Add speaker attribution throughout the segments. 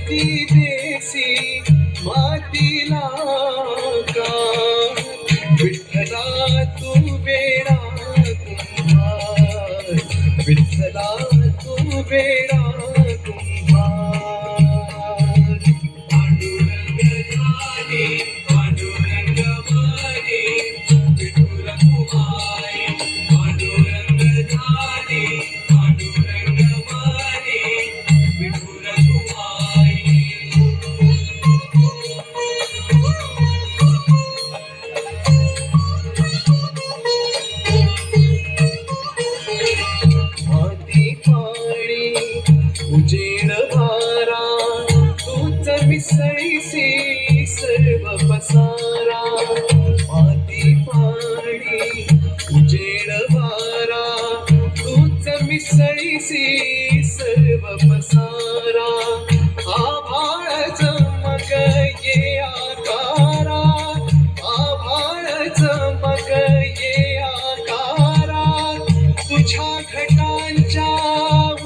Speaker 1: माती देसी मातीला का विठ्ठला तू वेडा कुंभार विठ्ठला तू वेडा कुंभार पांडुरंग झाले पांडुरंग मारे विठुर कुमारी पांडुरंग झाले पांडुरंग मारे विठुर कुमारी माती पाणी उजेड वारा तूच मिसळीसी सर्व पसारा माती पाणी उजेड वारा तूच मिसळीसी सर्व पसारा आभाळ चमक ये आकारा आभाळ चमक ये आकारा तुझ्या घटांच्या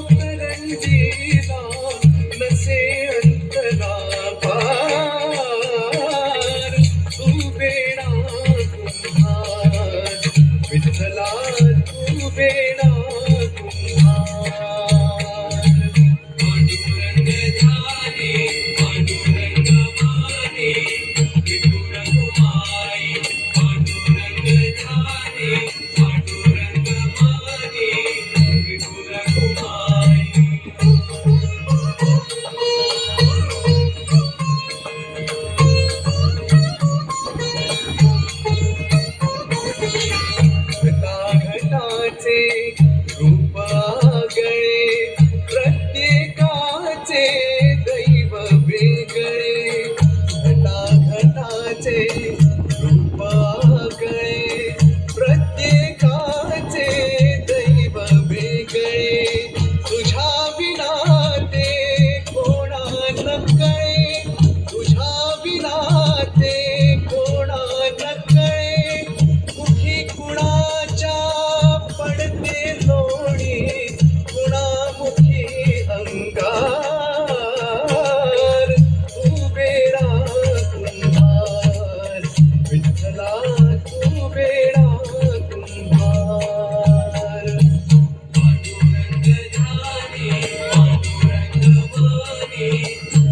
Speaker 1: उतरंजीला नसे अंतरा पार तू वेडा कुंभार विठ्ठला तू वेडा कुंभार पांडुरंग झाले पांडुरंग मारे विठुर कुमारी पांडुरंग झाले पांडुरंग मारे विठुर कुमारी घटाघटाचे रूप आगळे प्रत्येकाचे दैव वेगळे घटाघटाचे रूप आगळे प्रत्येकाचे दैव वेगळे तुझ्या विना ते कोणा नकळे तुझ्या विना ते कोणा नकळे कुठे कुणाच्या पडते लोणी कुणामुखी अंगार तू वेडा कुंभार विठ्ठला तू वेडा कुंभार पांडुरंग झाले पांडुरंग मारे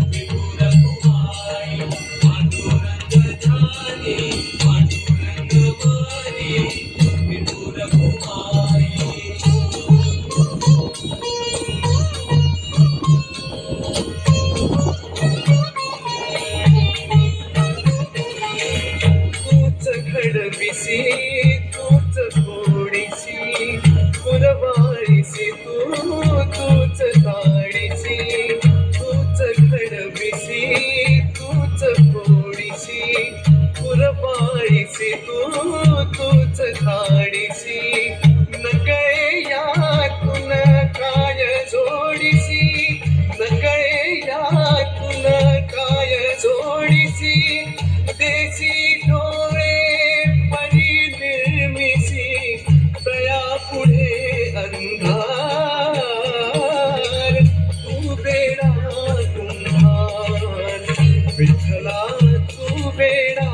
Speaker 1: विठुर कुमारी पांडुरंग झाले पांडुरंग मारे विठुर कुमारी तूच घडविसी तूच फोडीसी पुरवाळीसी तूच ताडीसी तूच घडविसी तूच फोडीसी पुरवाळीसी तूच ताडीसी नकळे यातून काय जोडीसी नकळे यातून काय जोडीसी देसी डोळे परिनिर्मिसी तया पुढे अंधार तू वेडा कुंभार विठ्ठला तू वेडा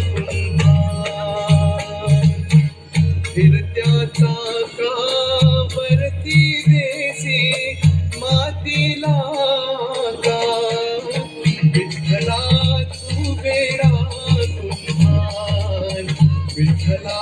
Speaker 1: कुंभार फिरत्या चाकावरती देसी मातीला का विठ्ठला तू वेडा कुंभार विठ्ठला